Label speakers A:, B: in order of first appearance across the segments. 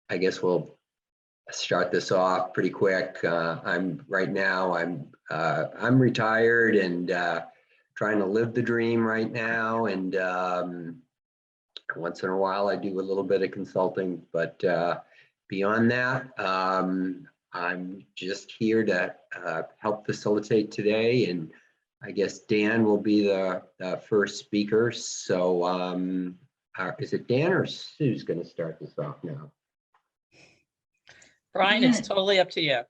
A: I guess we'll start this off pretty quick. I'm retired and trying to live the dream right now. And once in a while, I do a little bit of consulting, but beyond that, I'm just here to help facilitate today. And I guess Dan will be the first speaker. So is it Dan or Sue's going to start this off now?
B: Brian, it's totally up to you.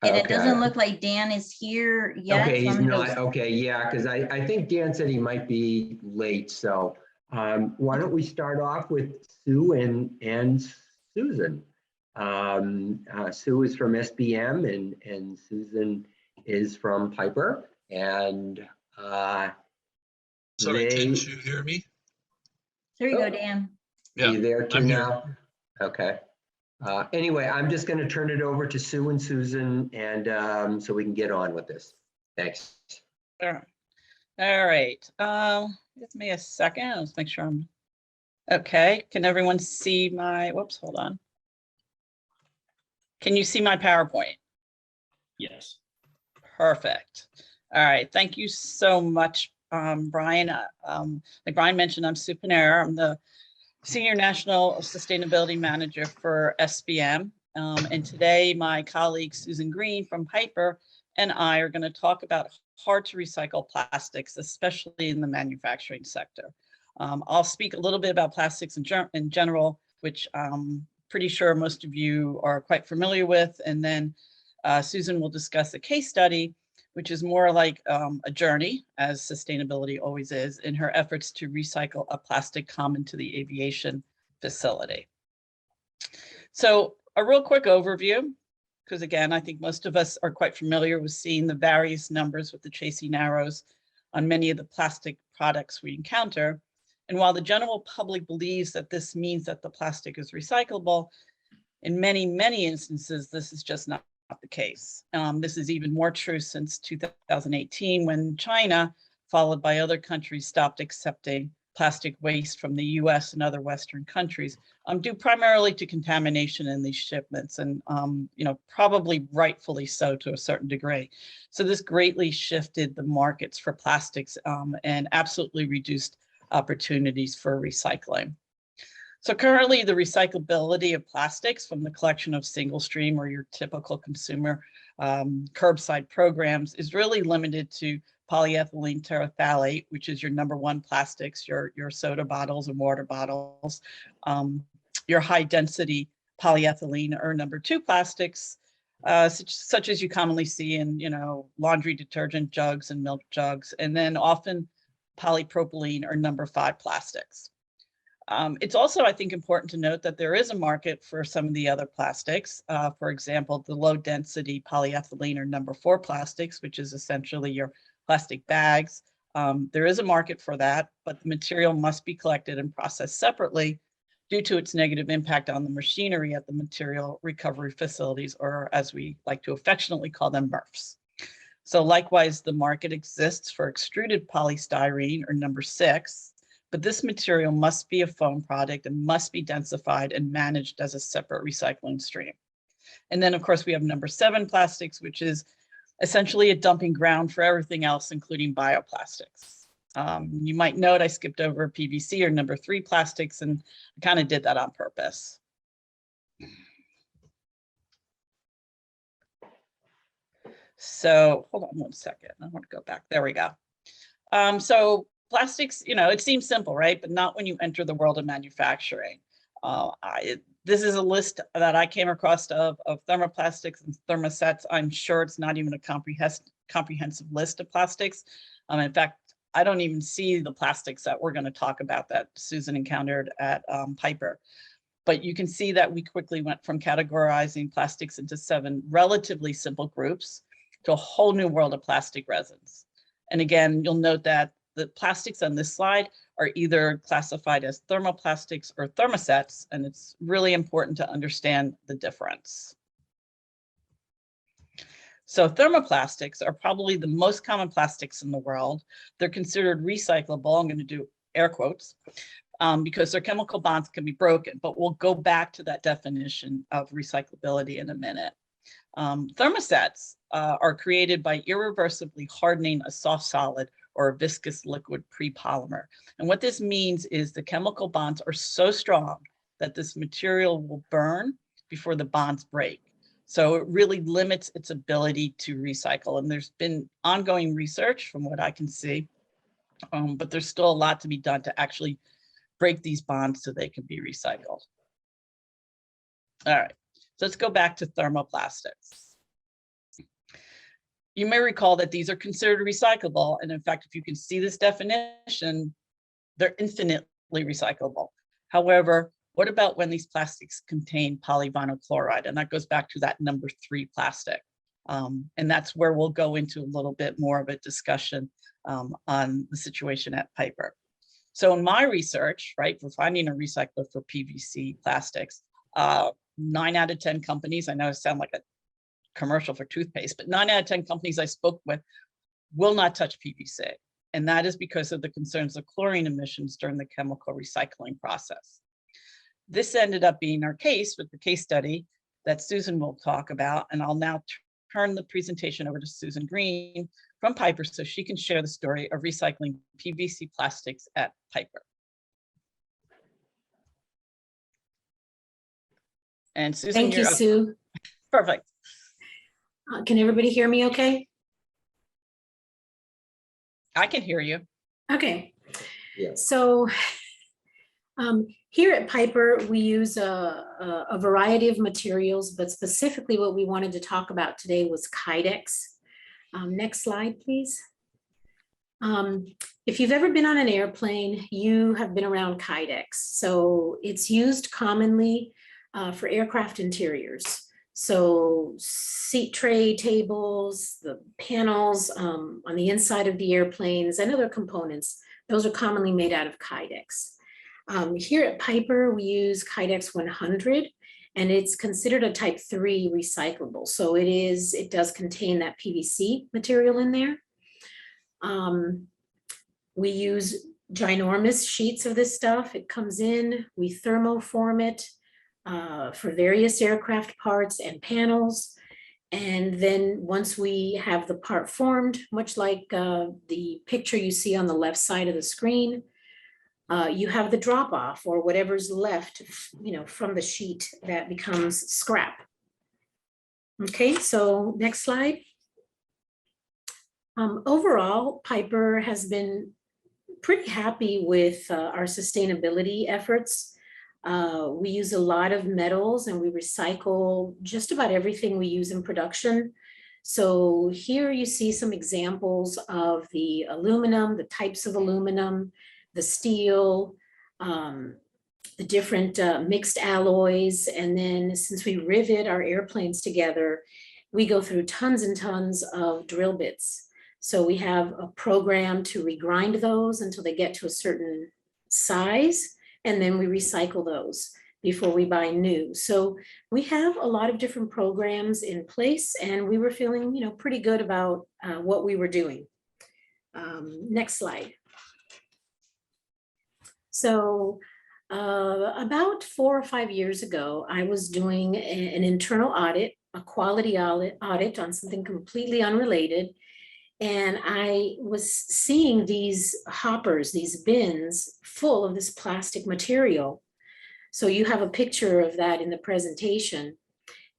C: And it doesn't look like Dan is here yet.
A: Okay, he's
C: so
A: not. Okay, yeah, because I think Dan said he might be late. So why don't we start off with Sue and Susan? Sue is from SBM and Susan is from Piper. And
D: sorry, can't you hear me?
C: There you go, Dan.
D: Yeah,
A: are you there too
D: I'm
A: now?
D: here.
A: Okay. Anyway, I'm just going to turn it over to Sue and Susan, and so we can get on with this. Thanks.
B: All right. Give me a second. Let's make sure I'm okay. Can everyone see my, whoops, hold on. Can you see my PowerPoint?
E: Yes.
B: Perfect. All right. Thank you so much, Brian. Like Brian mentioned, I'm Sue Panera. I'm the Senior National Sustainability Manager for SBM. And today my colleague Susan Green from Piper and I are going to talk about hard to recycle plastics, especially in the manufacturing sector. I'll speak a little bit about plastics in general, which I'm pretty sure most of you are quite familiar with. And then Susan will discuss a case study, which is more like a journey, as sustainability always is, in her efforts to recycle a plastic common to the aviation facility. So a real quick overview, because again, I think most of us are quite familiar with seeing the various numbers with the chasing arrows on many of the plastic products we encounter. And while the general public believes that this means that the plastic is recyclable, in many, many instances, this is just not the case. This is even more true since 2018, when China, followed by other countries, stopped accepting plastic waste from the US and other Western countries, due primarily to contamination in these shipments, and probably rightfully so to a certain degree. So this greatly shifted the markets for plastics and absolutely reduced opportunities for recycling. So currently the recyclability of plastics from the collection of single stream or your typical consumer curbside programs is really limited to polyethylene terephthalate, which is your #1 plastics, your soda bottles and water bottles, your high density polyethylene or #2 plastics, such as you commonly see in laundry detergent jugs and milk jugs, and then often polypropylene or #5 plastics. It's also, I think, important to note that there is a market for some of the other plastics. For example, the low density polyethylene or #4 plastics, which is essentially your plastic bags. There is a market for that, but the material must be collected and processed separately due to its negative impact on the machinery at the material recovery facilities, or as we like to affectionately call them, MRFs. So likewise, the market exists for extruded polystyrene or #6, but this material must be a foam product and must be densified and managed as a separate recycling stream. And then of course we have #7 plastics, which is essentially a dumping ground for everything else, including bioplastics. You might note I skipped over PVC or #3 plastics, and I kind of did that on purpose. So hold on one second, I want to go back, there we go. So plastics, it seems simple, right? But not when you enter the world of manufacturing. This is a list that I came across of thermoplastics and thermosets. I'm sure it's not even a comprehensive list of plastics. In fact, I don't even see the plastics that we're going to talk about that Susan encountered at Piper. But you can see that we quickly went from categorizing plastics into 7 relatively simple groups to a whole new world of plastic resins. And again, you'll note that the plastics on this slide are either classified as thermoplastics or thermosets, and it's really important to understand the difference. So thermoplastics are probably the most common plastics in the world. They're considered recyclable, I'm going to do air quotes, because their chemical bonds can be broken, but we'll go back to that definition of recyclability in a minute. Thermosets are created by irreversibly hardening a soft solid or a viscous liquid pre-polymer. And what this means is the chemical bonds are so strong that this material will burn before the bonds break. So it really limits its ability to recycle. And there's been ongoing research from what I can see, but there's still a lot to be done to actually break these bonds so they can be recycled. All right, so let's go back to thermoplastics. You may recall that these are considered recyclable. And in fact, if you can see this definition, they're infinitely recyclable. However, what about when these plastics contain polyvinyl chloride? And that goes back to that number 3 plastic. And that's where we'll go into a little bit more of a discussion on the situation at Piper. So in my research, right, for finding a recycler for PVC plastics, 9 out of 10 companies, I know I sound like a commercial for toothpaste, but 9 out of 10 companies I spoke with will not touch PVC. And that is because of the concerns of chlorine emissions during the chemical recycling process. This ended up being our case with the case study that Susan will talk about. And I'll now turn the presentation over to Susan Green from Piper so she can share the story of recycling PVC plastics at Piper. And Susan,
E: thank you, Sue.
B: Perfect.
E: Can everybody hear me okay?
B: I can hear you.
E: Okay.
A: Yeah.
E: So here at Piper, we use a variety of materials, but specifically what we wanted to talk about today was Kydex. Next slide, please. If you've ever been on an airplane, you have been around Kydex. So it's used commonly for aircraft interiors. So seat tray tables, the panels on the inside of the airplanes and other components, those are commonly made out of Kydex. Here at Piper, we use Kydex 100, and it's considered a type 3 recyclable. So it does contain that PVC material in there. We use ginormous sheets of this stuff. It comes in, we thermoform it for various aircraft parts and panels. And then once we have the part formed, much like the picture you see on the left side of the screen, you have the drop off or whatever's left, from the sheet that becomes scrap. Okay, so next slide. Overall, Piper has been pretty happy with our sustainability efforts. We use a lot of metals and we recycle just about everything we use in production. So here you see some examples of the aluminum, the types of aluminum, the steel, the different mixed alloys. And then since we rivet our airplanes together, we go through tons and tons of drill bits. So we have a program to regrind those until they get to a certain size, and then we recycle those before we buy new. So we have a lot of different programs in place, and we were feeling, pretty good about what we were doing. Next slide. So about 4 or 5 years ago, I was doing an internal audit, a quality audit on something completely unrelated. And I was seeing these hoppers, these bins full of this plastic material. So you have a picture of that in the presentation.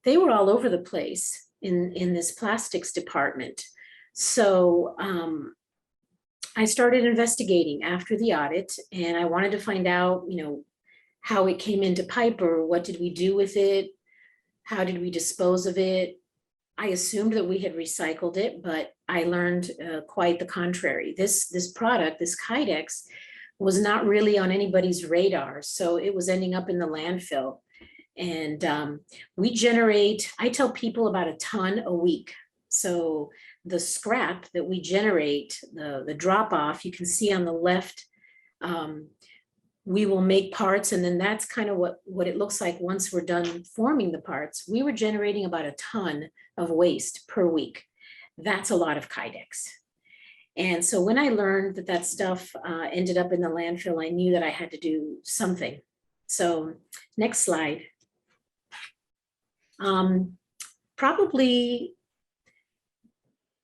E: They were all over the place in this plastics department. So I started investigating after the audit, and I wanted to find out, how it came into Piper. What did we do with it? How did we dispose of it? I assumed that we had recycled it, but I learned quite the contrary. This product, this Kydex, was not really on anybody's radar. So it was ending up in the landfill. And we generate, I tell people, about a ton a week. So the scrap that we generate, the drop off, you can see on the left, we will make parts, and then that's kind of what it looks like once we're done forming the parts. We were generating about a ton of waste per week. That's a lot of Kydex. And so when I learned that that stuff ended up in the landfill, I knew that I had to do something. So next slide. Probably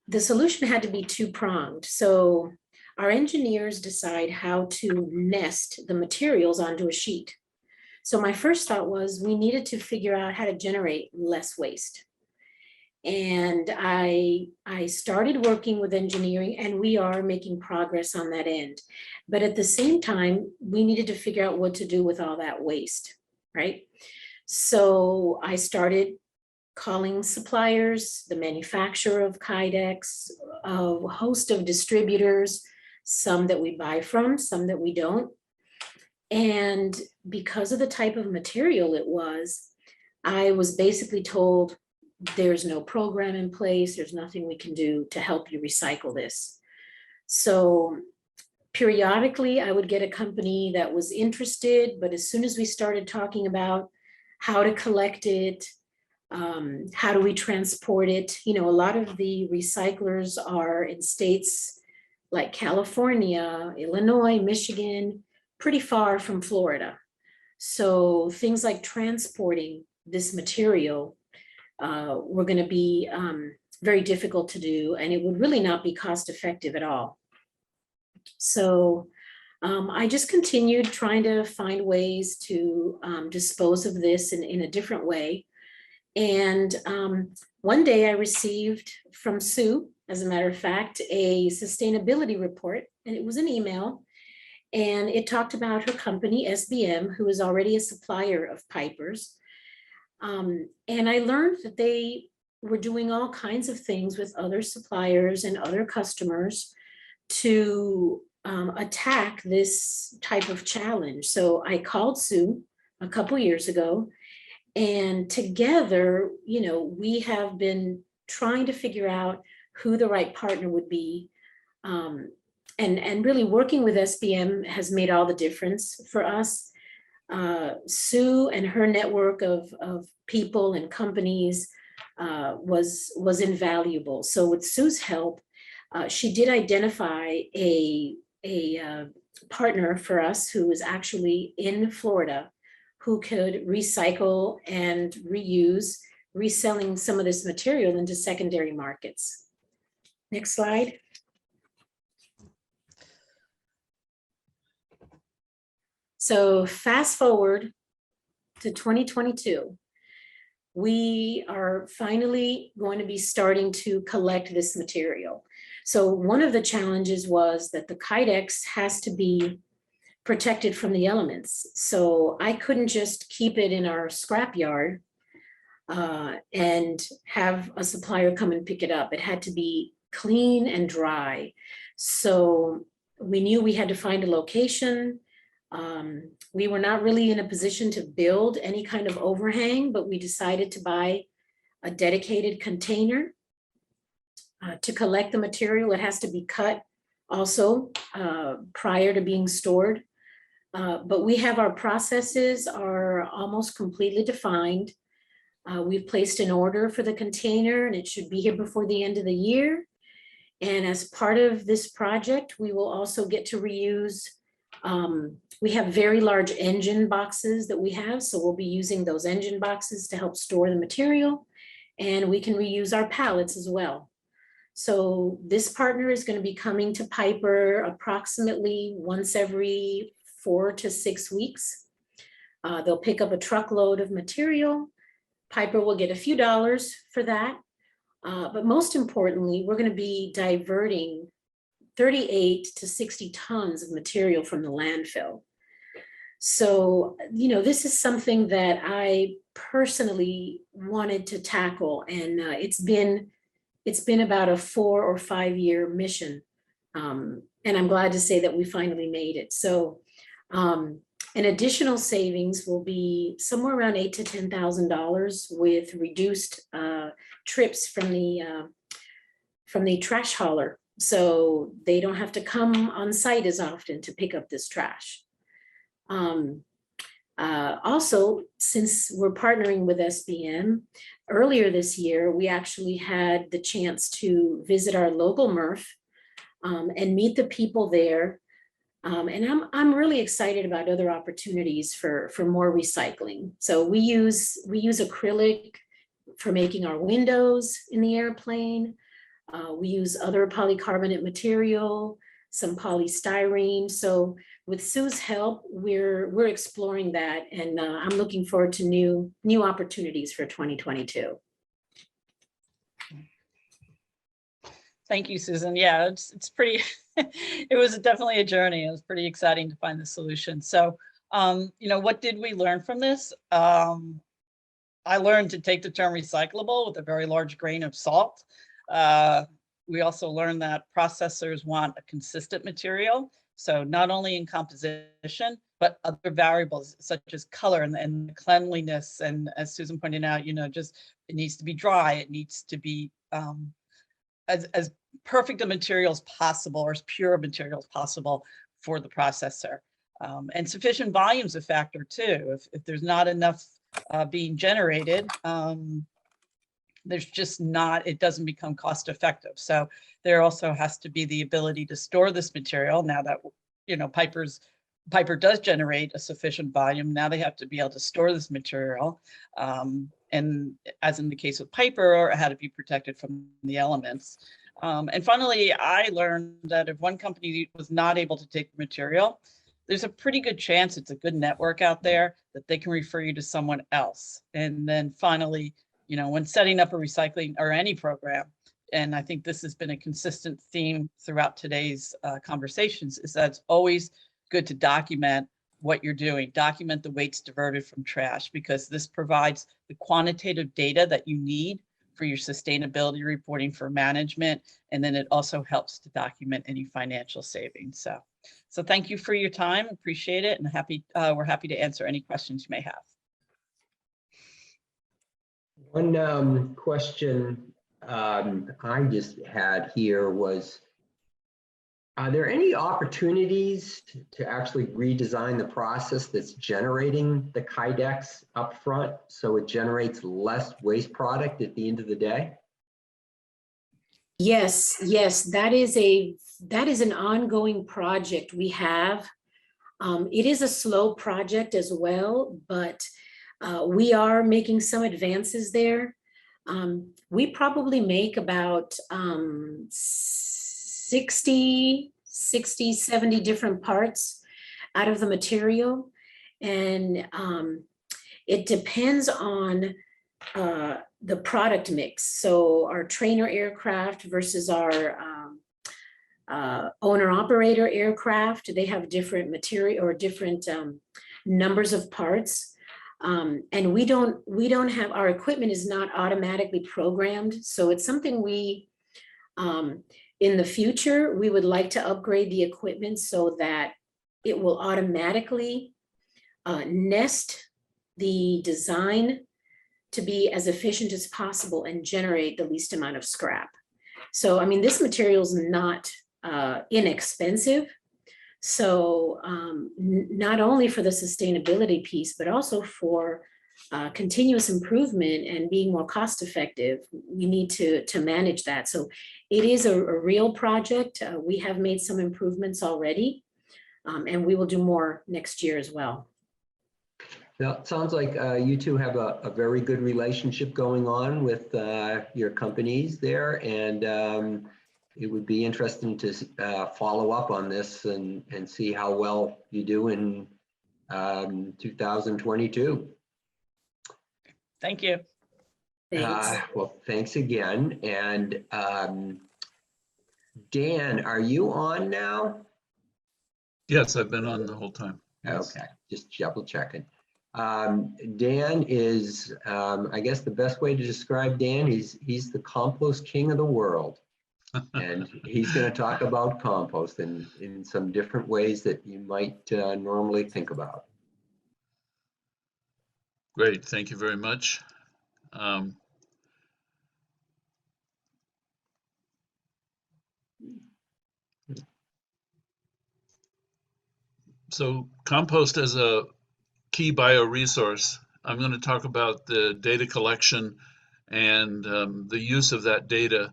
E: the solution had to be two-pronged. So our engineers decide how to nest the materials onto a sheet. So my first thought was we needed to figure out how to generate less waste. And I started working with engineering, and we are making progress on that end. But at the same time, we needed to figure out what to do with all that waste, right? So I started calling suppliers, the manufacturer of Kydex, a host of distributors, some that we buy from, some that we don't. And because of the type of material it was, I was basically told, there's no program in place, there's nothing we can do to help you recycle this. So periodically I would get a company that was interested, but as soon as we started talking about how to collect it, how do we transport it, you know, a lot of the recyclers are in states like California, Illinois, Michigan, pretty far from Florida. So things like transporting this material were going to be very difficult to do, and it would really not be cost effective at all. So I just continued trying to find ways to dispose of this in a different way. And one day I received from Sue, as a matter of fact, a sustainability report, and it was an email, and it talked about her company, SBM, who is already a supplier of pipers. And I learned that they were doing all kinds of things with other suppliers and other customers to attack this type of challenge. So I called Sue a couple years ago, and together, you know, we have been trying to figure out who the right partner would be. And really working with SBM has made all the difference for us. Sue and her network of people and companies was invaluable. So with Sue's help, she did identify a partner for us who was actually in Florida, who could recycle and reuse, reselling some of this material into secondary markets. Next slide. So fast forward to 2022, we are finally going to be starting to collect this material. So one of the challenges was that the Kydex has to be protected from the elements. So I couldn't just keep it in our scrap yard and have a supplier come and pick it up. It had to be clean and dry. So we knew we had to find a location. We were not really in a position to build any kind of overhang, but we decided to buy a dedicated container to collect the material. It has to be cut also prior to being stored. But we have our processes are almost completely defined. We've placed an order for the container, and it should be here before the end of the year. And as part of this project, we will also get to reuse. We have very large engine boxes that we have, so we'll be using those engine boxes to help store the material, and we can reuse our pallets as well. So this partner is going to be coming to Piper approximately once every 4 to 6 weeks. They'll pick up a truckload of material. Piper will get a few dollars for that. But most importantly, we're going to be diverting 38 to 60 tons of material from the landfill. So, you know, this is something that I personally wanted to tackle, and it's been about a 4 or 5 year mission. And I'm glad to say that we finally made it. So an additional savings will be somewhere around $8,000 to $10,000 with reduced trips from the trash hauler. So they don't have to come on site as often to pick up this trash. Also, since we're partnering with SBM, earlier this year, we actually had the chance to visit our local MRF and meet the people there. And I'm really excited about other opportunities for more recycling. So we use acrylic for making our windows in the airplane. We use other polycarbonate material, some polystyrene. So with Sue's help, we're exploring that, and I'm looking forward to new opportunities for 2022.
B: Thank you, Susan. Yeah, it's pretty, it was definitely a journey. It was pretty exciting to find the solution. So, you know, what did we learn from this? I learned to take the term recyclable with a very large grain of salt. We also learned that processors want a consistent material. So not only in composition, but other variables such as color and cleanliness. And as Susan pointed out, you know, just it needs to be dry. It needs to be as perfect a material as possible, or as pure a material as possible for the processor. And sufficient volume's a factor too. If there's not enough being generated, there's just not, it doesn't become cost effective. So there also has to be the ability to store this material. Now that, you know, Piper does generate a sufficient volume, now they have to be able to store this material. And as in the case of Piper, it had to be protected from the elements. And finally, I learned that if one company was not able to take the material, there's a pretty good chance, it's a good network out there, that they can refer you to someone else. And then finally, you know, when setting up a recycling or any program, and I think this has been a consistent theme throughout today's conversations, is that it's always good to document what you're doing, document the weights diverted from trash, because this provides the quantitative data that you need for your sustainability reporting for management. And then it also helps to document any financial savings. So thank you for your time. Appreciate it. And we're happy to answer any questions you may have.
A: One question I just had here was, are there any opportunities to actually redesign the process that's generating the Kydex up front so it generates less waste product at the end of the day?
E: Yes, that is an ongoing project we have. It is a slow project as well, but we are making some advances there. We probably make about 60, 70 different parts out of the material. And it depends on the product mix. So our trainer aircraft versus our owner operator aircraft, they have different material or different numbers of parts. And we don't have, our equipment is not automatically programmed. So it's something we, in the future, we would like to upgrade the equipment so that it will automatically nest the design to be as efficient as possible and generate the least amount of scrap. So, I mean, this material is not inexpensive. So not only for the sustainability piece, but also for continuous improvement and being more cost effective, we need to manage that. So it is a real project. We have made some improvements already, and we will do more next year as well.
A: Now, it sounds like you two have a very good relationship going on with your companies there, and it would be interesting to follow up on this and see how well you do in 2022.
B: Thank you.
E: Thanks.
A: Well, thanks again. And Dan, are you on now?
D: Yes, I've been on the whole time. Yes.
A: Okay, just double checking. Dan is, I guess the best way to describe Dan, he's the compost king of the world. And he's going to talk about compost in some different ways that you might normally think about.
D: Great, thank you very much. So compost as a key bioresource, I'm going to talk about the data collection and the use of that data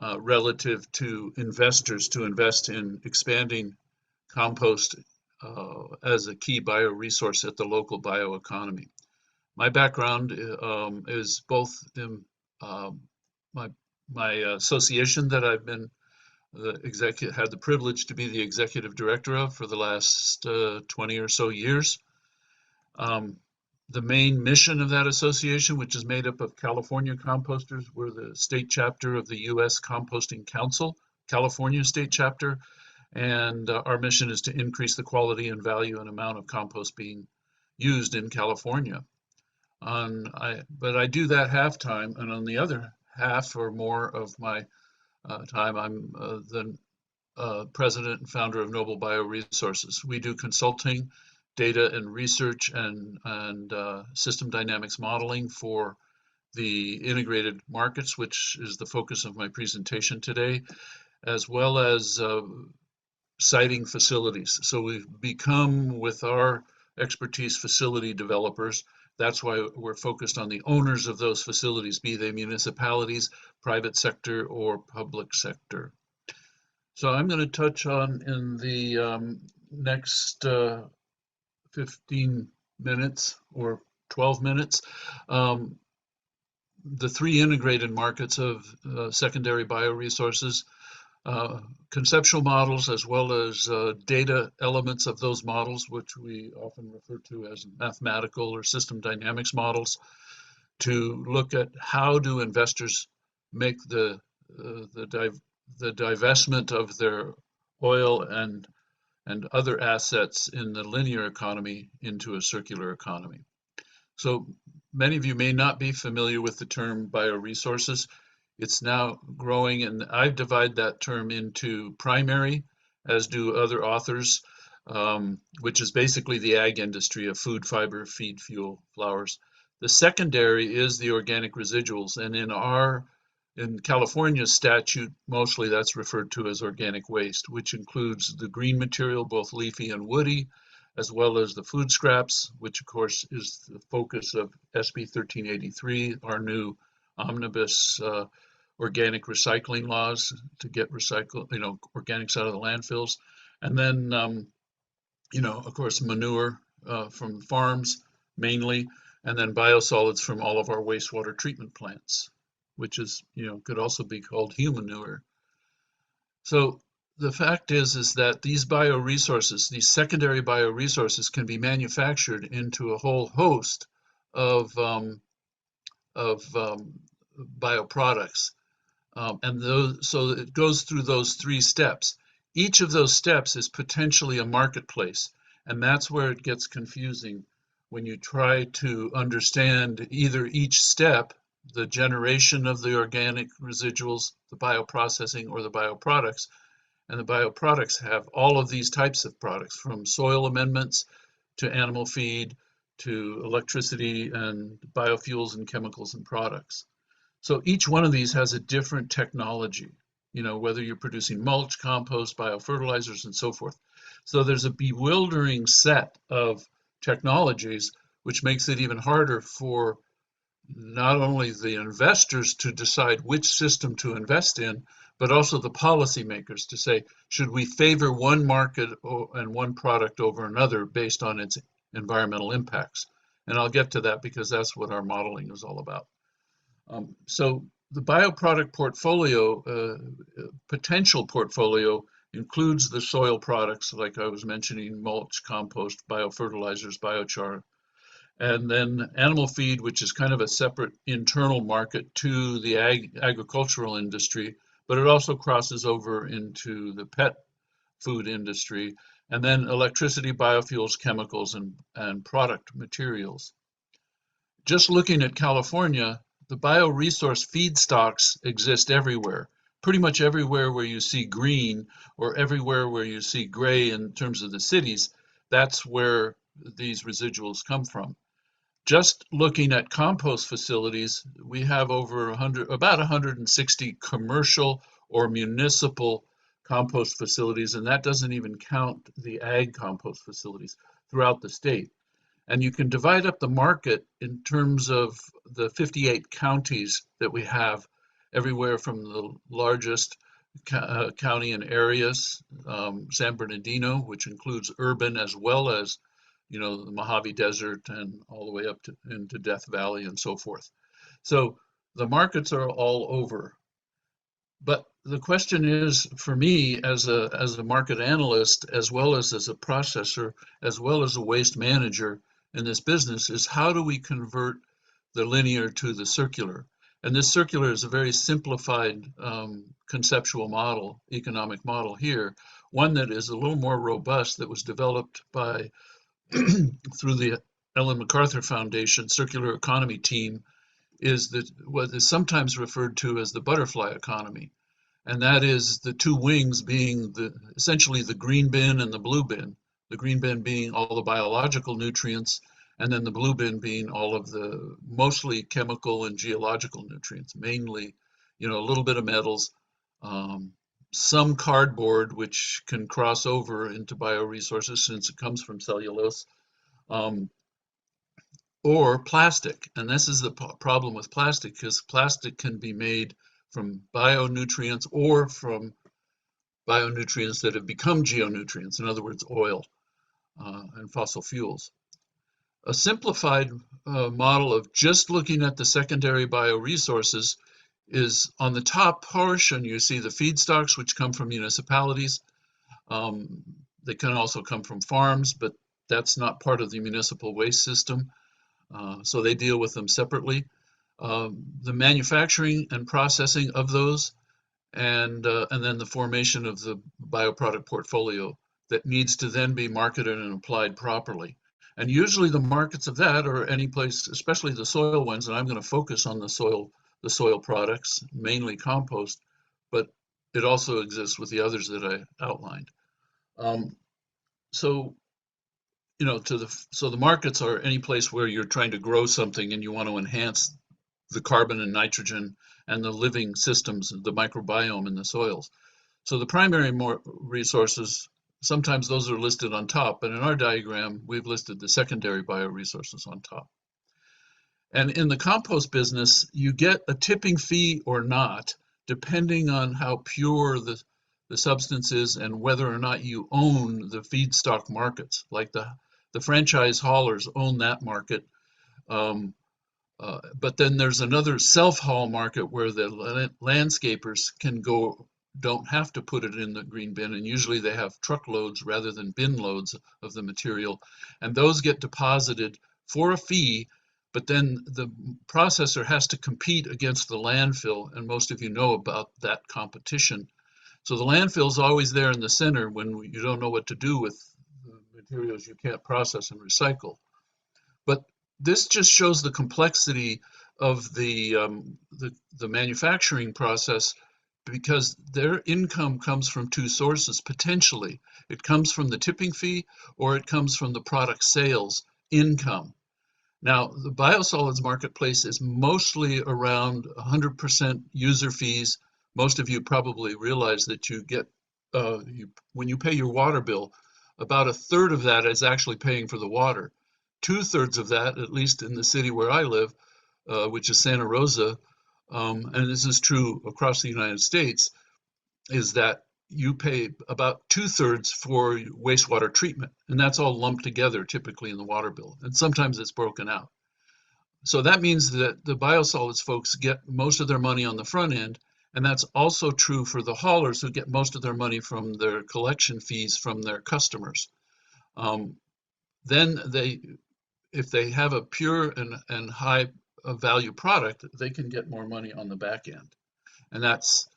D: relative to investors to invest in expanding compost as a key bioresource at the local bioeconomy. My background is both in my association that I've been had the privilege to be the executive director of for the last 20 or so years. The main mission of that association, which is made up of California composters, we're the state chapter of the U.S. Composting Council, California state chapter, and our mission is to increase the quality and value and amount of compost being used in California. But I do that half time, and on the other half or more of my time, I'm the president and founder of Noble Bioresources. We do consulting, data and research, and system dynamics modeling for the integrated markets, which is the focus of my presentation today, as well as siting facilities. So we've become, with our expertise, facility developers. That's why we're focused on the owners of those facilities, be they municipalities, private sector, or public sector. So I'm going to touch on, in the next 15 minutes or 12 minutes, the three integrated markets of secondary bioresources, conceptual models, as well as data elements of those models, which we often refer to as mathematical or system dynamics models, to look at how do investors make the divestment of their oil and other assets in the linear economy into a circular economy. So many of you may not be familiar with the term bioresources. It's now growing, and I've divided that term into primary, as do other authors, which is basically the ag industry of food, fiber, feed, fuel, flowers. The secondary is the organic residuals, and in California statute, mostly that's referred to as organic waste, which includes the green material, both leafy and woody, as well as the food scraps, which of course is the focus of SB 1383, our new omnibus organic recycling laws to get organics out of the landfills. And then, of course, manure from farms mainly, and then biosolids from all of our wastewater treatment plants, which is, could also be called human manure. So the fact is that these bioresources, these secondary bioresources, can be manufactured into a whole host of bioproducts. So it goes through those three steps. Each of those steps is potentially a marketplace, and that's where it gets confusing when you try to understand either each step, the generation of the organic residuals, the bioprocessing, or the bioproducts. And the bioproducts have all of these types of products, from soil amendments to animal feed to electricity and biofuels and chemicals and products. So each one of these has a different technology, whether you're producing mulch, compost, biofertilizers, and so forth. So there's a bewildering set of technologies, which makes it even harder for not only the investors to decide which system to invest in, but also the policymakers to say, should we favor one market and one product over another based on its environmental impacts? And I'll get to that because that's what our modeling is all about. So the bioproduct portfolio, potential portfolio, includes the soil products, like I was mentioning, mulch, compost, biofertilizers, biochar, and then animal feed, which is kind of a separate internal market to the agricultural industry, but it also crosses over into the pet food industry, and then electricity, biofuels, chemicals, and product materials. Just looking at California, the bioresource feedstocks exist everywhere. Pretty much everywhere where you see green, or everywhere where you see gray in terms of the cities, that's where these residuals come from. Just looking at compost facilities, we have about 160 commercial or municipal compost facilities, and that doesn't even count the ag compost facilities throughout the state. And you can divide up the market in terms of the 58 counties that we have everywhere from the largest county and areas, San Bernardino, which includes urban as well as, you know, the Mojave Desert and all the way up to into Death Valley and so forth. So the markets are all over. But the question is, for me, as a market analyst, as well as a processor, as well as a waste manager in this business, is how do we convert the linear to the circular? And this circular is a very simplified conceptual model, economic model here, one that is a little more robust, that was developed by through the Ellen MacArthur Foundation Circular Economy team, is that what is sometimes referred to as the butterfly economy. And that is the two wings being essentially the green bin and the blue bin. The green bin being all the biological nutrients, and then the blue bin being all of the mostly chemical and geological nutrients, mainly, you know, a little bit of metals, some cardboard, which can cross over into bioresources since it comes from cellulose, or plastic. And this is the problem with plastic, because plastic can be made from bionutrients or from bionutrients that have become geonutrients, in other words, oil and fossil fuels. A simplified model of just looking at the secondary bioresources is on the top portion, you see the feedstocks, which come from municipalities. They can also come from farms, but that's not part of the municipal waste system. So they deal with them separately. The manufacturing and processing of those, and then the formation of the bioproduct portfolio that needs to then be marketed and applied properly. And usually the markets of that are any place, especially the soil ones, and I'm going to focus on the soil products, mainly compost, but it also exists with the others that I outlined. So, you know, so the markets are any place where you're trying to grow something and you want to enhance the carbon and nitrogen and the living systems, the microbiome in the soils. So the primary resources, sometimes those are listed on top, but in our diagram, we've listed the secondary bioresources on top. And in the compost business, you get a tipping fee or not, depending on how pure the substance is and whether or not you own the feedstock markets. Like the franchise haulers own that market. But then there's another self-haul market where the landscapers can go, don't have to put it in the green bin, and usually they have truckloads rather than bin loads of the material, and those get deposited for a fee, but then the processor has to compete against the landfill, and most of you know about that competition. So the landfill is always there in the center when you don't know what to do with the materials you can't process and recycle. But this just shows the complexity of the manufacturing process, because their income comes from two sources, potentially. It comes from the tipping fee, or it comes from the product sales income. Now, the biosolids marketplace is mostly around 100% user fees. Most of you probably realize that you get, when you pay your water bill, about a third of that is actually paying for the water. 2/3 of that, at least in the city where I live, which is Santa Rosa, and this is true across the United States, is that you pay about 2/3 for wastewater treatment, and that's all lumped together typically in the water bill, and sometimes it's broken out. So that means that the biosolids folks get most of their money on the front end, and that's also true for the haulers, who get most of their money from their collection fees from their customers. Then if they have a pure and high value product, they can get more money on the back end. And that's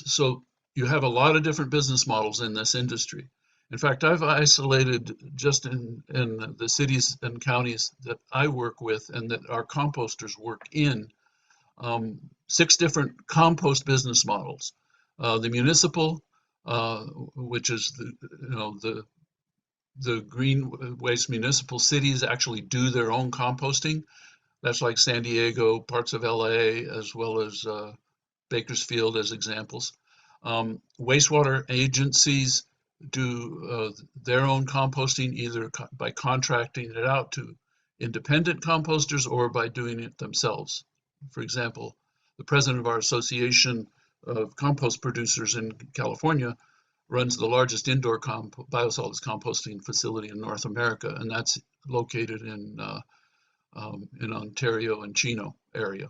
D: so you have a lot of different business models in this industry. In fact, I've isolated just in the cities and counties that I work with and that our composters work in, 6 different compost business models. The municipal, which is the green waste municipal cities actually do their own composting. That's like San Diego, parts of LA, as well as Bakersfield as examples. Wastewater agencies do their own composting, either by contracting it out to independent composters or by doing it themselves. For example, the president of our association of compost producers in California, runs the largest indoor biosolids composting facility in North America, and that's located in Ontario and Chino area.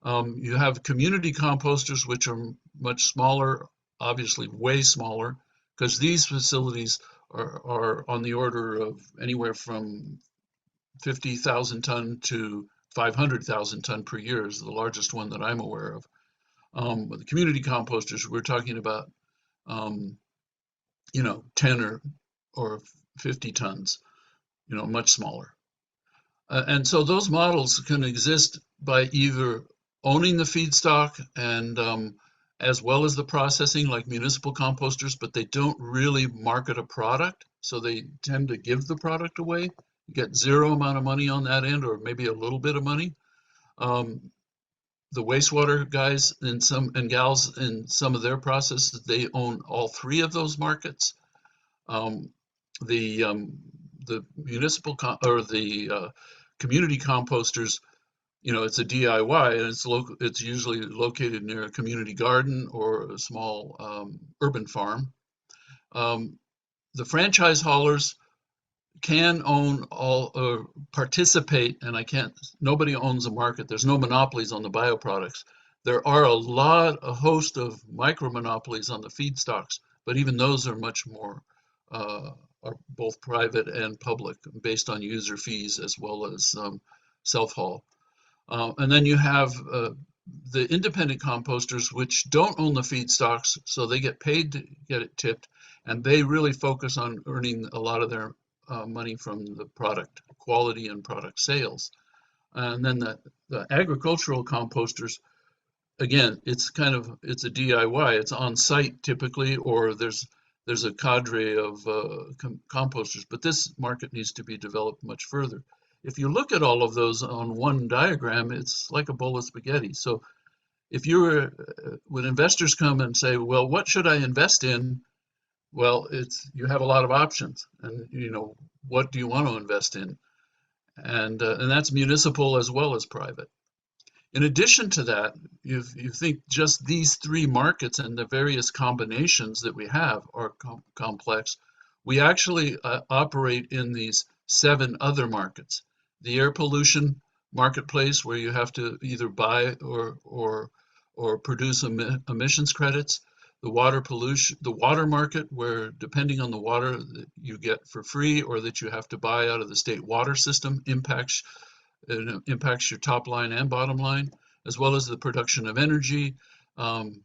D: You have community composters, which are much smaller, obviously way smaller, because these facilities are on the order of anywhere from 50,000 ton to 500,000 ton per year is the largest one that I'm aware of. But the community composters, we're talking about, 10 or 50 tons, much smaller. And so those models can exist by either owning the feedstock and as well as the processing, like municipal composters, but they don't really market a product. So they tend to give the product away, you get zero amount of money on that end, or maybe a little bit of money. The wastewater guys and gals in some of their processes, they own all three of those markets. The municipal or the community composters, it's a DIY, and it's usually located near a community garden or a small urban farm. The franchise haulers can own all or participate, and nobody owns a market. There's no monopolies on the bioproducts. There are a host of micro monopolies on the feedstocks, but even those are much more, are both private and public, based on user fees as well as self-haul. And then you have the independent composters, which don't own the feedstocks, so they get paid to get it tipped, and they really focus on earning a lot of their money from the product quality and product sales. And then the agricultural composters, again, it's a DIY. It's on site typically, or there's a cadre of composters, but this market needs to be developed much further. If you look at all of those on one diagram, it's like a bowl of spaghetti. So if when investors come and say, well, what should I invest in? Well, you have a lot of options, and what do you want to invest in? And that's municipal as well as private. In addition to that, you think just these three markets and the various combinations that we have are complex. We actually operate in these 7 other markets. The air pollution marketplace, where you have to either buy or produce emissions credits. The water market, where depending on the water that you get for free or that you have to buy out of the state water system impacts your top line and bottom line, as well as the production of energy, the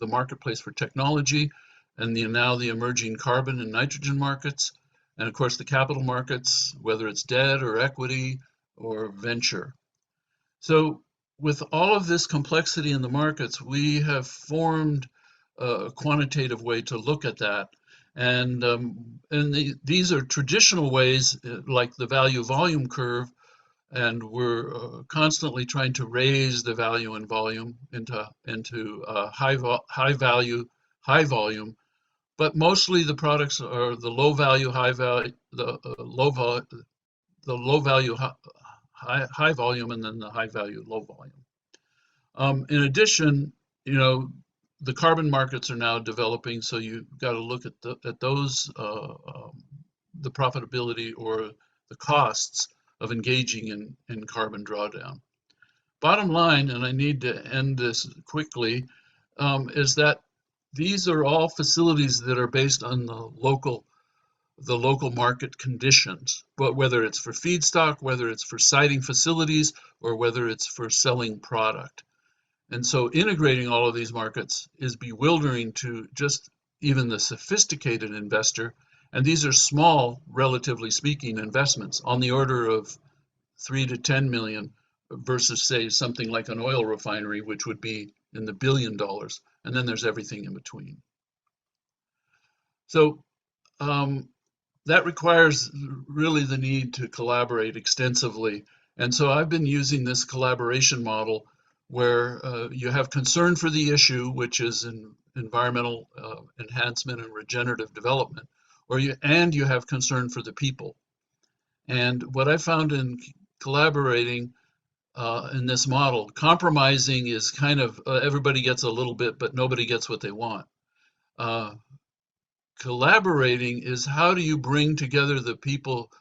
D: marketplace for technology, and now the emerging carbon and nitrogen markets, and of course the capital markets, whether it's debt or equity or venture. So with all of this complexity in the markets, we have formed a quantitative way to look at that. And these are traditional ways, like the value volume curve, and we're constantly trying to raise the value and volume into high value, high volume. But mostly the products are the low value, high value, the low value, high volume, and then the high value, low volume. In addition, the carbon markets are now developing, so you've got to look at those, the profitability or the costs of engaging in carbon drawdown. Bottom line, and I need to end this quickly, is that these are all facilities that are based on the local market conditions, but whether it's for feedstock, whether it's for siting facilities, or whether it's for selling product. And so integrating all of these markets is bewildering to just even the sophisticated investor. And these are small, relatively speaking, investments on the order of 3 to 10 million versus, say, something like an oil refinery, which would be in the $1 billion. And then there's everything in between. So that requires really the need to collaborate extensively. And so I've been using this collaboration model where you have concern for the issue, which is in environmental enhancement and regenerative development, and you have concern for the people. And what I found in collaborating in this model. Compromising is kind of everybody gets a little bit, but nobody gets what they want. Collaborating is how do you bring together the people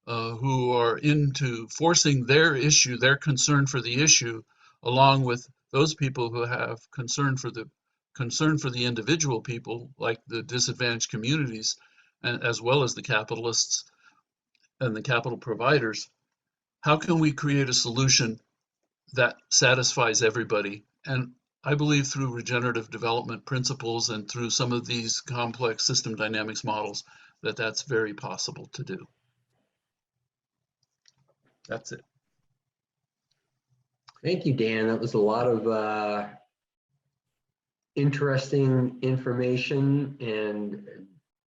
D: who are into forcing their issue, their concern for the issue, along with those people who have concern for the individual people, like the disadvantaged communities, and as well as the capitalists and the capital providers. How can we create a solution that satisfies everybody? And I believe through regenerative development principles and through some of these complex system dynamics models that that's very possible to do. That's it.
A: Thank you, Dan. That was a lot of interesting information, and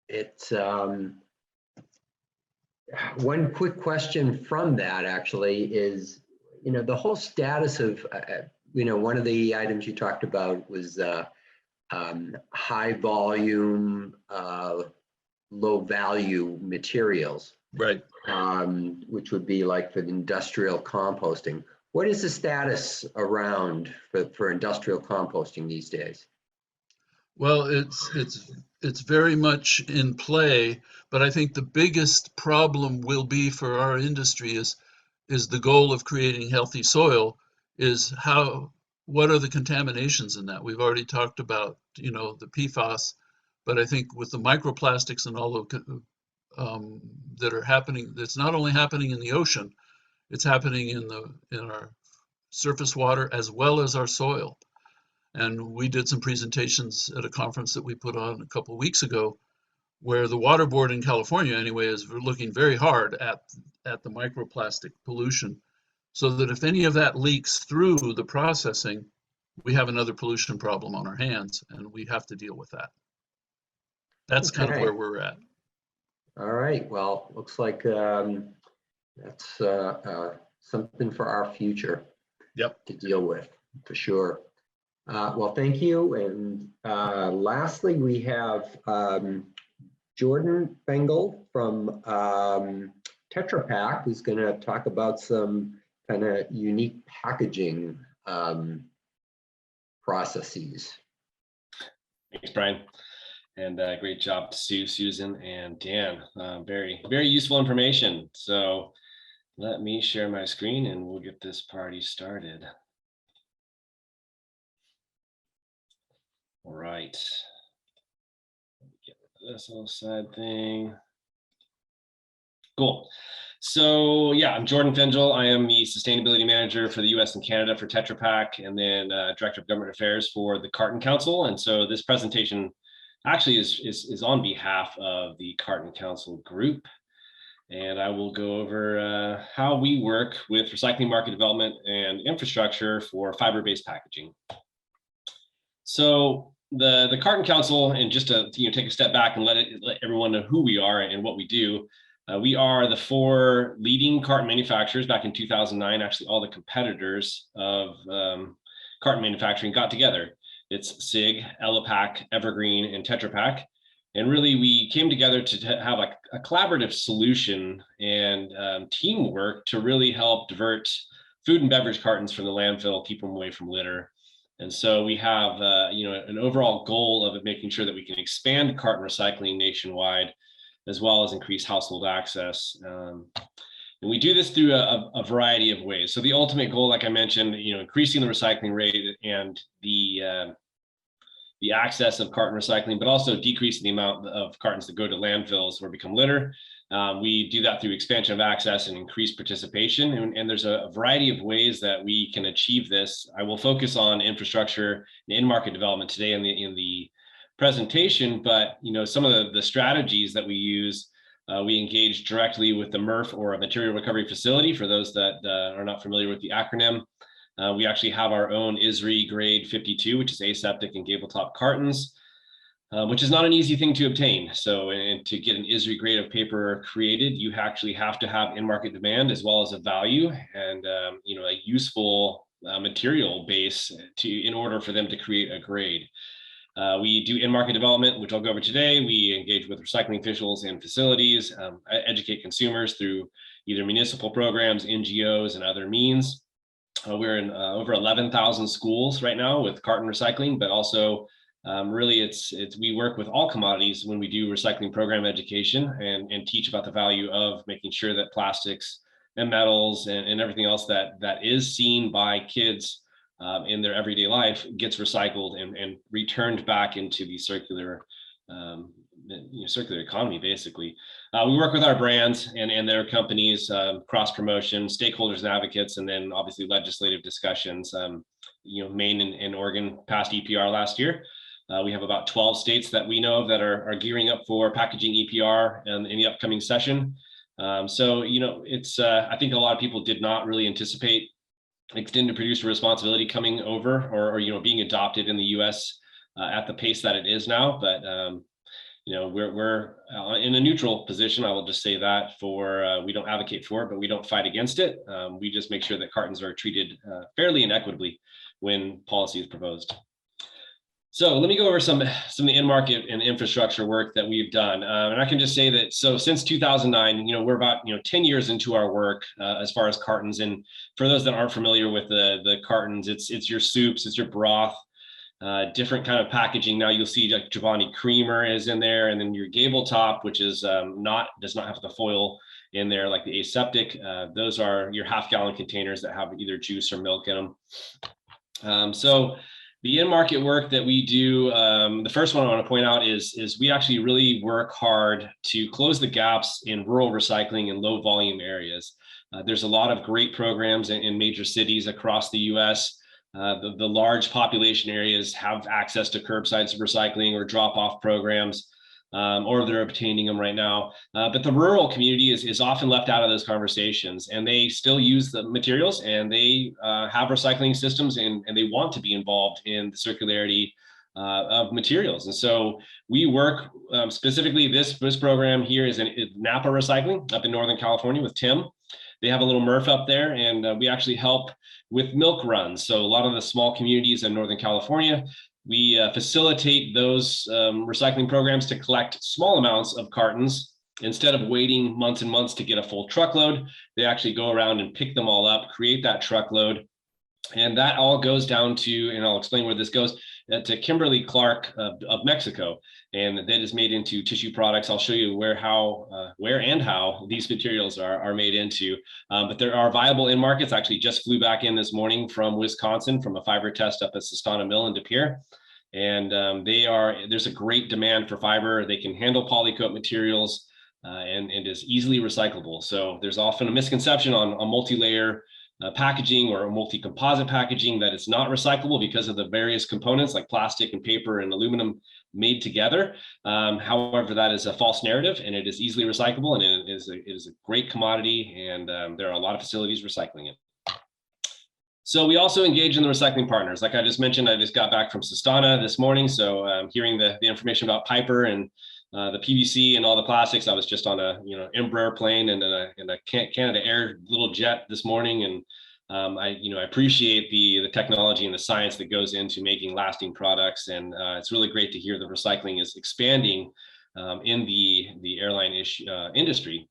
A: it's one quick question from that actually is, the whole status of, one of the items you talked about was high volume, low value materials.
D: Right.
A: Which would be like for the industrial composting. What is the status around for industrial composting these days?
D: Well, it's very much in play, but I think the biggest problem will be for our industry is the goal of creating healthy soil is what are the contaminations in that? We've already talked about, the PFAS, but I think with the microplastics and all of that are happening, it's not only happening in the ocean, it's happening in our surface water as well as our soil. And we did some presentations at a conference that we put on a couple of weeks ago, where the water board in California anyway is looking very hard at the microplastic pollution, so that if any of that leaks through the processing, we have another pollution problem on our hands, and we have to deal with that. That's kind of where we're at.
A: All right. Well, looks like that's something for our future.
D: Yep.
A: To deal with, for sure. Well, thank you. And lastly, we have Jordan Fengel from Tetra Pak, who's going to talk about some kind of unique packaging processes.
F: Thanks, Brian. And great job to Sue, Susan, and Dan. Very, very useful information. So let me share my screen and we'll get this party started. All right. Let me get rid of this little side thing. Cool. So yeah, I'm Jordan Fengel. I am the Sustainability Manager for the US and Canada for Tetra Pak, and then Director of Government Affairs for the Carton Council. And so this presentation actually is on behalf of the Carton Council group. And I will go over how we work with recycling market development and infrastructure for fiber-based packaging. So the Carton Council, and just to take a step back and let everyone know who we are and what we do. We are the 4 leading carton manufacturers. Back in 2009, actually all the competitors of carton manufacturing got together. It's SIG, Elopak, Evergreen, and Tetra Pak. And really, we came together to have a collaborative solution and teamwork to really help divert food and beverage cartons from the landfill, keep them away from litter. And so we have an overall goal of making sure that we can expand carton recycling nationwide, as well as increase household access. And we do this through a variety of ways. So the ultimate goal, like I mentioned, increasing the recycling rate and the access of carton recycling, but also decreasing the amount of cartons that go to landfills or become litter. We do that through expansion of access and increased participation. And there's a variety of ways that we can achieve this. I will focus on infrastructure and in-market development today in the presentation, but some of the strategies that we use, we engage directly with the MRF, or a material recovery facility, for those that are not familiar with the acronym. We actually have our own ISRI grade 52, which is aseptic and gable-top cartons, which is not an easy thing to obtain. So, and to get an ISRI grade of paper created, you actually have to have in-market demand as well as a value and a useful material base in order for them to create a grade. We do in-market development, which I'll go over today. We engage with recycling officials and facilities, educate consumers through either municipal programs, NGOs, and other means. We're in over 11,000 schools right now with carton recycling, but also really we work with all commodities when we do recycling program education and teach about the value of making sure that plastics and metals and everything else that is seen by kids in their everyday life gets recycled and returned back into the circular circular economy, basically. We work with our brands and their companies, cross promotion, stakeholders and advocates, and then obviously legislative discussions. Maine and Oregon passed EPR last year. We have about 12 states that we know of that are gearing up for packaging EPR in the upcoming session. So it's I think a lot of people did not really anticipate extended producer responsibility coming over or being adopted in the U.S. At the pace that it is now, but we're in a neutral position. I will just say that we don't advocate for it, but we don't fight against it. We just make sure that cartons are treated fairly and equitably when policy is proposed. So let me go over some of the in-market and infrastructure work that we've done. And I can just say that, so since 2009, we're about 10 years into our work as far as cartons. And for those that aren't familiar with the cartons, it's your soups, it's your broth, different kind of packaging. Now you'll see like Giovanni creamer is in there, and then your gable top, which is does not have the foil in there like the aseptic. Those are your half-gallon containers that have either juice or milk in them. So the in-market work that we do, the first one I want to point out is we actually really work hard to close the gaps in rural recycling in low volume areas. There's a lot of great programs in major cities across the US. The large population areas have access to curbside recycling or drop-off programs, or they're obtaining them right now. But the rural community is often left out of those conversations, and they still use the materials, and they have recycling systems, and they want to be involved in the circularity of materials. And so we work specifically, this program here is in Napa Recycling up in Northern California with Tim. They have a little MRF up there, and we actually help with milk runs. So a lot of the small communities in Northern California, we facilitate those recycling programs to collect small amounts of cartons. Instead of waiting months and months to get a full truckload, they actually go around and pick them all up, create that truckload. And that all goes down to, and I'll explain where this goes, to Kimberly-Clark of Mexico. And that is made into tissue products. I'll show you where and how these materials are made into. But there are viable in markets. Actually just flew back in this morning from Wisconsin from a fiber test up at Sestana Mill in De Pere. And there's a great demand for fiber. They can handle polycoat materials and is easily recyclable. So there's often a misconception on multi-layer packaging or multi-composite packaging that it's not recyclable because of the various components like plastic and paper and aluminum made together. However, that is a false narrative, and it is easily recyclable, and it is a great commodity, and there are a lot of facilities recycling it. So we also engage in the recycling partners. Like I just mentioned, I just got back from Sestana this morning, so hearing the information about Piper and the PVC and all the plastics. I was just on a Embraer plane and a Canada Air little jet this morning, and I appreciate the technology and the science that goes into making lasting products, and it's really great to hear the recycling is expanding in the airline industry.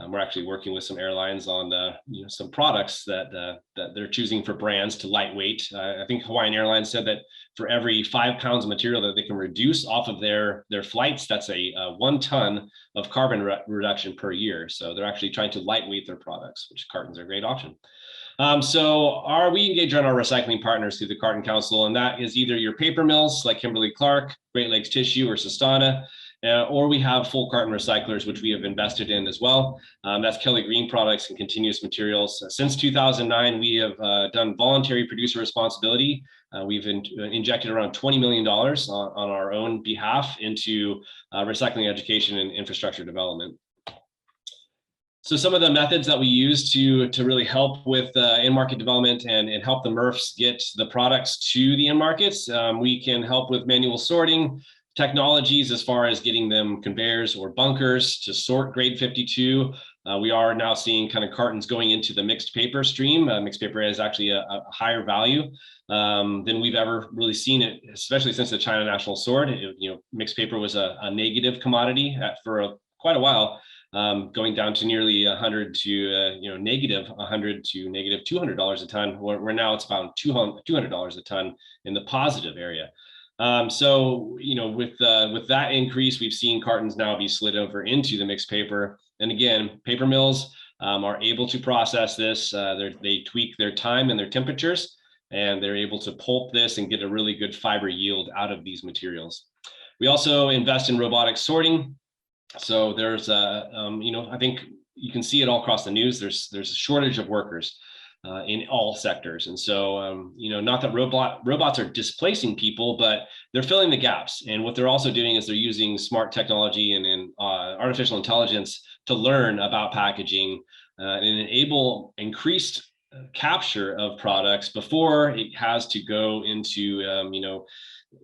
F: We're actually working with some airlines on some products that they're choosing for brands to lightweight. I think Hawaiian Airlines said that for every 5 pounds of material that they can reduce off of their flights, that's a 1 ton of carbon reduction per year. So they're actually trying to lightweight their products, which cartons are a great option. So we engage on our recycling partners through the Carton Council, and that is either your paper mills like Kimberly-Clark, Great Lakes Tissue, or Sestana, or we have full carton recyclers, which we have invested in as well. That's Kelly Green Products and Continuous Materials. Since 2009, we have done voluntary producer responsibility. We've injected around $20 million on our own behalf into recycling education and infrastructure development. So some of the methods that we use to really help with in-market development and help the MRFs get the products to the in-markets, we can help with manual sorting, technologies as far as getting them conveyors or bunkers to sort grade 52. We are now seeing kind of cartons going into the mixed paper stream. Mixed paper is actually a higher value than we've ever really seen it, especially since the China National Sword. Mixed paper was a negative commodity for quite a while. going down to nearly 100 to negative 100 to negative $200 a ton, where now it's about $200 a ton in the positive area. So with that increase, we've seen cartons now be slid over into the mixed paper. And again, paper mills are able to process this. They tweak their time and their temperatures, and they're able to pulp this and get a really good fiber yield out of these materials. We also invest in robotic sorting. So there's I think you can see it all across the news. There's a shortage of workers in all sectors. And so, not that robots are displacing people, but they're filling the gaps. And what they're also doing is they're using smart technology and artificial intelligence to learn about packaging and enable increased capture of products before it has to go into,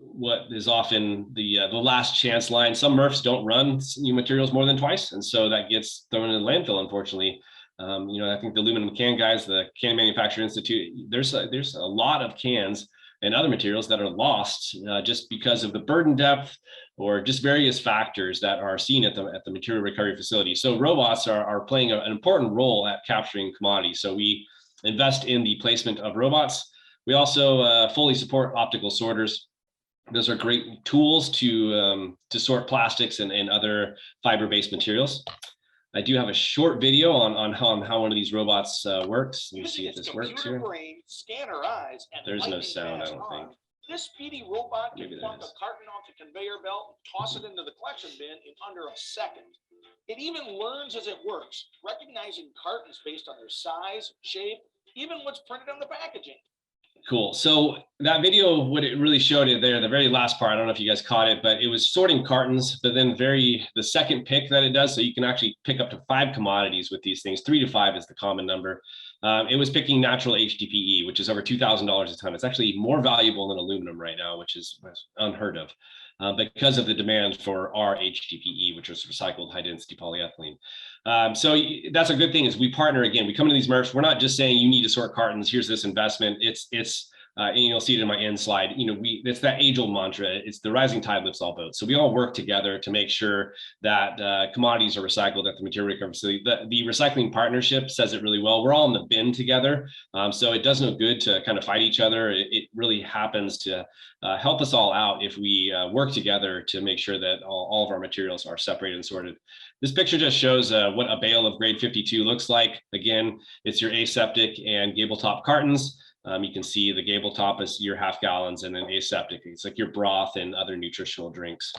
F: what is often the last chance line. Some MRFs don't run new materials more than twice, and so that gets thrown in the landfill, unfortunately. I think the aluminum can guys, the Can Manufacturer Institute, there's a lot of cans and other materials that are lost just because of the burden depth or just various factors that are seen at the material recovery facility. So robots are playing an important role at capturing commodities. So we invest in the placement of robots. We also fully support optical sorters. Those are great tools to sort plastics and other fiber-based materials. I do have a short video on how one of these robots works. Let me see if this works here. There's no sound, I don't think.
G: This speedy robot can
F: Maybe
G: plunk
F: there
G: a
F: is.
G: carton off the conveyor belt, toss it into the collection bin in under a second. It even learns as it works, recognizing cartons based on their size, shape, even what's printed on the packaging.
F: Cool. So that video, what it really showed it there, the very last part, I don't know if you guys caught it, but it was sorting cartons, but then the second pick that it does, so you can actually pick up to 5 commodities with these things. 3 to 5 is the common number. It was picking natural HDPE, which is over $2,000 a ton. It's actually more valuable than aluminum right now, which is unheard of because of the demand for our HDPE, which is recycled high density polyethylene. So that's a good thing is we partner again. We come to these MRFs. We're not just saying you need to sort cartons. Here's this investment. And you'll see it in my end slide. It's that age-old mantra. It's the rising tide lifts all boats. So we all work together to make sure that commodities are recycled at the material recovery facility. The recycling partnership says it really well. We're all in the bin together. So it does no good to kind of fight each other. It really happens to help us all out if we work together to make sure that all of our materials are separated and sorted. This picture just shows what a bale of grade 52 looks like. Again, it's your aseptic and gable top cartons. You can see the gable top is your half gallons, and then aseptic, it's like your broth and other nutritional drinks.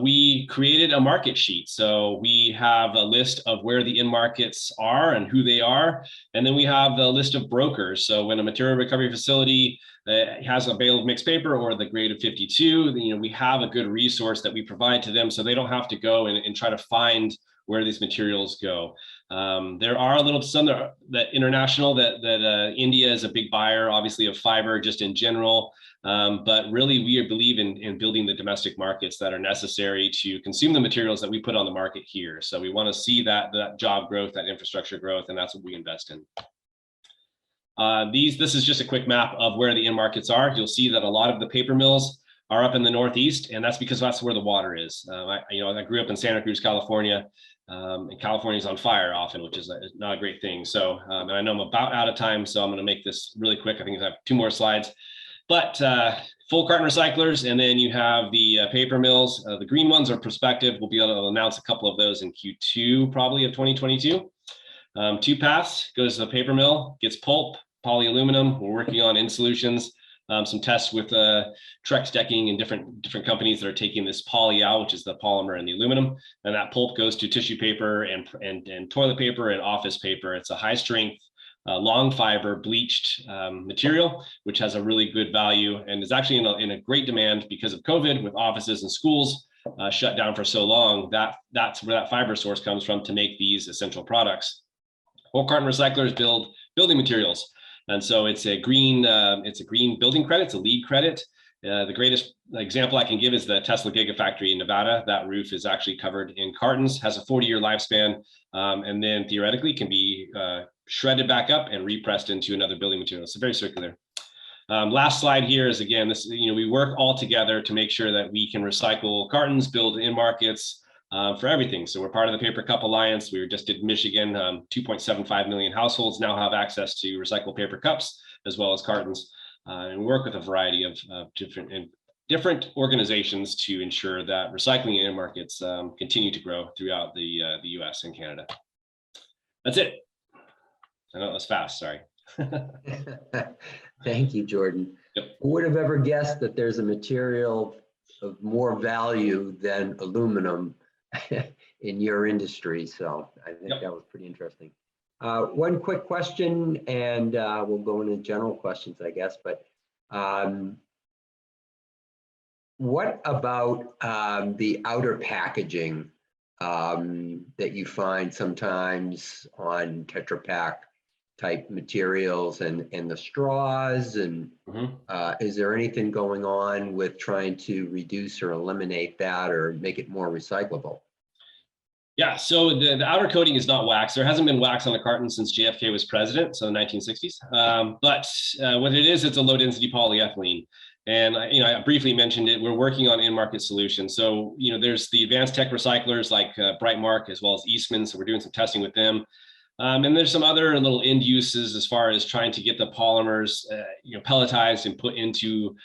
F: We created a market sheet. So we have a list of where the end markets are and who they are. And then we have the list of brokers. So when a material recovery facility has a bale of mixed paper or the grade of 52, we have a good resource that we provide to them so they don't have to go and try to find where these materials go. There are some that international that India is a big buyer, obviously, of fiber just in general. But really, we believe in building the domestic markets that are necessary to consume the materials that we put on the market here. So we want to see that job growth, that infrastructure growth, and that's what we invest in. This is just a quick map of where the end markets are. You'll see that a lot of the paper mills are up in the Northeast, and that's because that's where the water is. I grew up in Santa Cruz, California. And California is on fire often, which is not a great thing. So, and I know I'm about out of time, so I'm going to make this really quick. I think I have 2 more slides. But full carton recyclers, and then you have the paper mills. The green ones are prospective. We'll be able to announce a couple of those in Q2 probably of 2022. 2 paths, goes to the paper mill, gets pulp, polyaluminum. We're working on in solutions. Some tests with Trex decking and different companies that are taking this poly out, which is the polymer and the aluminum, and that pulp goes to tissue paper and toilet paper and office paper. It's a high strength, long fiber bleached material, which has a really good value and is actually in a great demand because of COVID, with offices and schools shut down for so long. That's where that fiber source comes from to make these essential products. Whole carton recyclers build building materials. And so it's a green building credit, it's a LEED credit. The greatest example I can give is the Tesla Gigafactory in Nevada. That roof is actually covered in cartons, has a 40-year lifespan, and then theoretically can be shredded back up and repressed into another building material. So very circular. Last slide here is, again, this, we work all together to make sure that we can recycle cartons, build in markets, for everything. So we're part of the Paper Cup Alliance. We just did Michigan. 2.75 million households now have access to recycled paper cups as well as cartons, and we work with a variety of different organizations to ensure that recycling in markets continue to grow throughout the US and Canada. That's it. I know that was fast, sorry.
A: Thank you, Jordan.
F: Yep.
A: Who would have ever guessed that there's a material of more value than aluminum in your industry? So I think that was pretty interesting. One quick question, and we'll go into general questions, I guess, but what about the outer packaging that you find sometimes on Tetra Pak type materials and the straws, and is there anything going on with trying to reduce or eliminate that or make it more recyclable?
F: Yeah, so the outer coating is not wax. There hasn't been wax on the carton since JFK was president, so the 1960s. But what it is, it's a low density polyethylene. And I briefly mentioned it. We're working on in-market solutions. So there's the advanced tech recyclers like Brightmark as well as Eastman. So we're doing some testing with them. And there's some other little end uses as far as trying to get the polymers pelletized and put into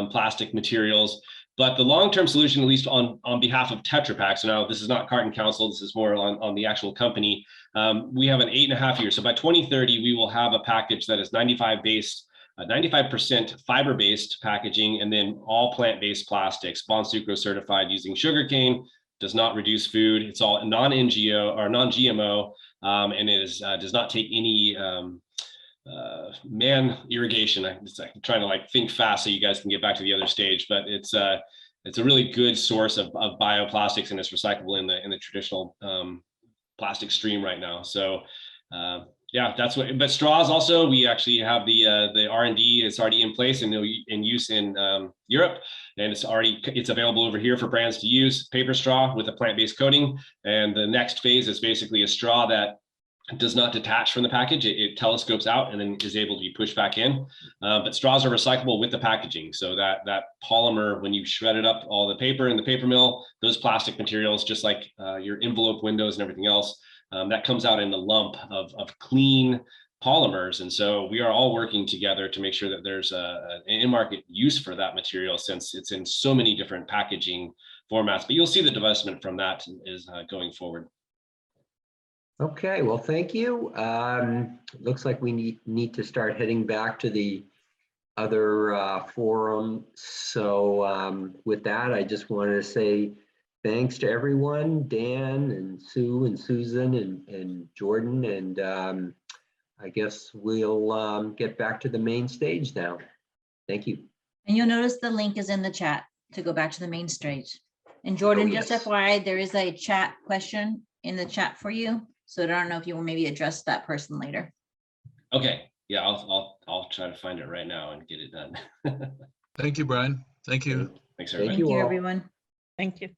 F: plastic materials. But the long-term solution, at least on behalf of Tetra Pak, so now this is not Carton Council, this is more on the actual company. We have an 8.5 years. So by 2030, we will have a package that is 95% fiber-based packaging, and then all plant-based plastics, Bon Sucro certified using sugarcane, does not reduce food. It's all non-NGO or non-GMO, and it does not take any man irrigation. I'm trying to think fast so you guys can get back to the other stage, but it's a really good source of bioplastics, and it's recyclable in the traditional plastic stream right now. So yeah, that's what. But straws also, we actually have the R&D. It's already in place and in use in Europe, and it's available over here for brands to use. Paper straw with a plant-based coating, and the next phase is basically a straw that does not detach from the package. It telescopes out and then is able to be pushed back in. But straws are recyclable with the packaging. So that polymer, when you shred it up, all the paper in the paper mill, those plastic materials, just like your envelope windows and everything else, that comes out in a lump of clean polymers. And so we are all working together to make sure that there's an in-market use for that material, since it's in so many different packaging formats. But you'll see the divestment from that is going forward.
A: Okay, well, thank you. Looks like we need to start heading back to the other forum. So with that, I just wanted to say thanks to everyone, Dan and Sue and Susan and Jordan. And I guess we'll get back to the main stage now. Thank you.
C: And you'll notice the link is in the chat to go back to the main stage. And Jordan,
A: yes.
C: just FYI, there is a chat question in the chat for you. So I don't know if you will maybe address that person later.
F: Okay, yeah, I'll try to find it right now and get it done.
D: Thank you, Brian. Thank you.
F: Thanks, everybody.
C: Thank you,
A: all.
C: everyone.
B: Thank you.